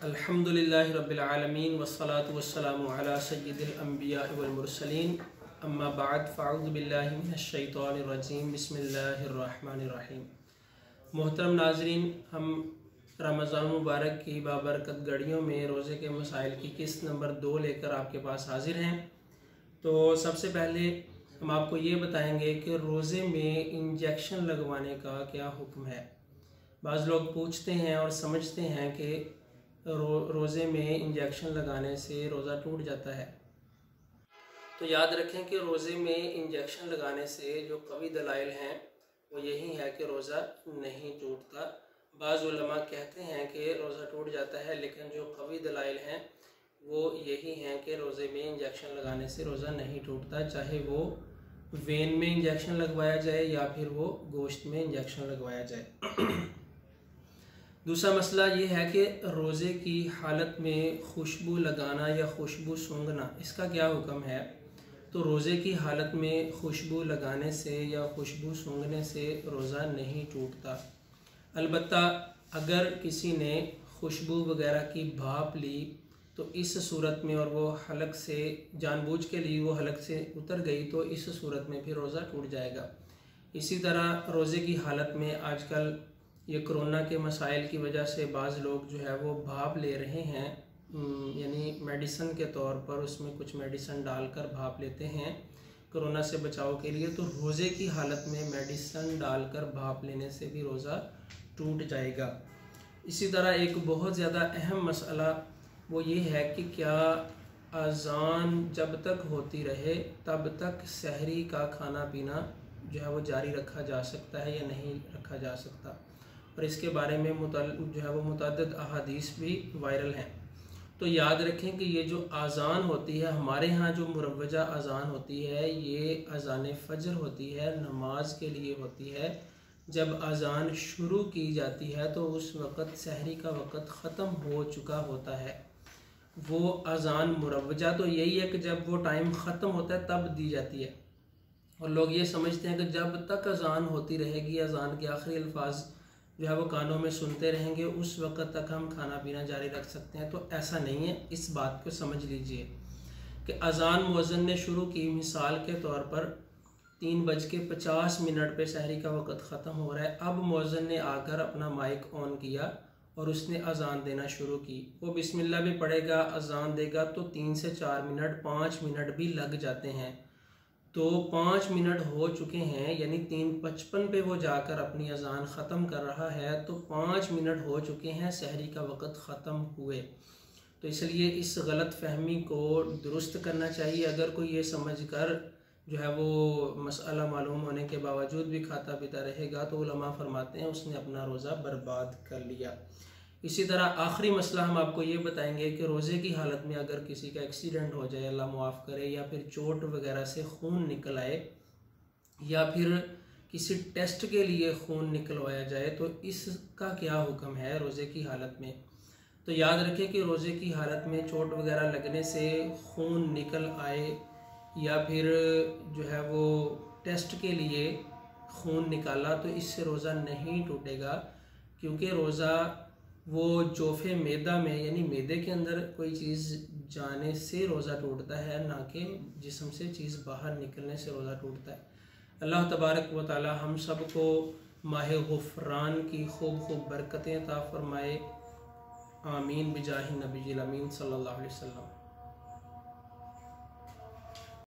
अल्हम्दुलिल्लाहि रब्बिल आलमीन वस्सलातु वस्सलामु अला सय्यिदिल अंबिया वल मुरसलीन अम्मा बाद फ़अऊज़ु बिल्लाहि मिनश शैतानिर रजीम बिस्मिल्लाहिर रहमानिर रहीम। मोहतरम नाज़रीन, हम रमज़ान मुबारक की बाबरकत घड़ियों में रोज़े के मसाइल की किस्त नंबर 2 लेकर आपके पास हाजिर हैं। तो सबसे पहले हम आपको ये बताएंगे कि रोज़े में इंजेक्शन लगवाने का क्या हुक्म है। बाज़ लोग पूछते हैं और समझते हैं कि रोज़े में इंजेक्शन लगाने से रोज़ा टूट जाता है। तो याद रखें कि रोज़े में इंजेक्शन लगाने से जो कवी दलाइल हैं वो यही है कि रोज़ा नहीं टूटता। बाज़ उलमा कहते हैं कि रोज़ा टूट जाता है, लेकिन जो कवी दलाइल हैं वो यही हैं कि रोज़े में इंजेक्शन लगाने से रोज़ा नहीं टूटता, चाहे वो वेन में इंजेक्शन लगवाया जाए या फिर वो गोश्त में इंजेक्शन लगवाया जाए। दूसरा मसला ये है कि रोज़े की हालत में खुशबू लगाना या खुशबू सूंघना, इसका क्या हुक्म है। तो रोज़े की हालत में खुशबू लगाने से या खुशबू सूंघने से रोज़ा नहीं टूटता। अलबत्ता अगर किसी ने खुशबू वगैरह की भाप ली तो इस सूरत में, और वो हलक से जानबूझ के लिए वो हलक से उतर गई, तो इस सूरत में फिर रोज़ा टूट जाएगा। इसी तरह रोज़े की हालत में आजकल ये कोरोना के मसाइल की वजह से बाज़ लोग जो है वो भाप ले रहे हैं, यानी मेडिसन के तौर पर उसमें कुछ मेडिसन डालकर भाप लेते हैं कोरोना से बचाव के लिए। तो रोज़े की हालत में मेडिसन डालकर भाप लेने से भी रोज़ा टूट जाएगा। इसी तरह एक बहुत ज़्यादा अहम मसला वो ये है कि क्या अज़ान जब तक होती रहे तब तक सहरी का खाना पीना जो है वो जारी रखा जा सकता है या नहीं रखा जा सकता, और इसके बारे में जो है वो मुतअद्दिद अहादीस भी वायरल हैं। तो याद रखें कि ये जो अज़ान होती है, हमारे यहाँ जो मुरव्वजा अज़ान होती है, ये अज़ान फ़जर होती है, नमाज के लिए होती है। जब अज़ान शुरू की जाती है तो उस वक़्त सहरी का वक़्त ख़त्म हो चुका होता है। वो अज़ान मुरव्वजा तो यही है कि जब वो टाइम ख़त्म होता है तब दी जाती है, और लोग ये समझते हैं कि जब तक अज़ान होती रहेगी, अज़ान के आखिरी अल्फाज जो है वो कानों में सुनते रहेंगे, उस वक़्त तक हम खाना पीना जारी रख सकते हैं। तो ऐसा नहीं है, इस बात को समझ लीजिए कि अज़ान मुअज़्ज़िन ने शुरू की, मिसाल के तौर पर 3:50 पे सहरी का वक़्त ख़त्म हो रहा है, अब मुअज़्ज़िन ने आकर अपना माइक ऑन किया और उसने अज़ान देना शुरू की। वो बिस्मिल्लाह भी पढ़ेगा, अज़ान देगा, तो 3 से 4 मिनट, 5 मिनट भी लग जाते हैं। तो 5 मिनट हो चुके हैं, यानी 3:55 पे वो जाकर अपनी अज़ान ख़त्म कर रहा है, तो 5 मिनट हो चुके हैं सहरी का वक़्त ख़त्म हुए। तो इसलिए इस गलत फहमी को दुरुस्त करना चाहिए। अगर कोई ये समझ कर जो है वो मसला मालूम होने के बावजूद भी खाता पीता रहेगा तो उलमा फरमाते हैं उसने अपना रोज़ा बर्बाद कर लिया। इसी तरह आखिरी मसला हम आपको ये बताएंगे कि रोज़े की हालत में अगर किसी का एक्सीडेंट हो जाए, अल्लाह मुआफ़ करे, या फिर चोट वगैरह से खून निकल आए, या फिर किसी टेस्ट के लिए खून निकलवाया जाए, तो इसका क्या हुक्म है रोज़े की हालत में। तो याद रखें कि रोज़े की हालत में चोट वगैरह लगने से खून निकल आए या फिर जो है वो टेस्ट के लिए खून निकाला, तो इससे रोज़ा नहीं टूटेगा, क्योंकि रोज़ा वो जोफ़े मैदा में, यानी मैदे के अंदर कोई चीज़ जाने से रोज़ा टूटता है, ना कि जिस्म से चीज़ बाहर निकलने से रोज़ा टूटता है। अल्लाह तबारक व तआला हम सब को माह गुफ़रान की खूब बरकतें अता फ़रमाए। आमीन बिजाहि नबील अमीन सल्लल्लाहु अलैहि वसल्लम।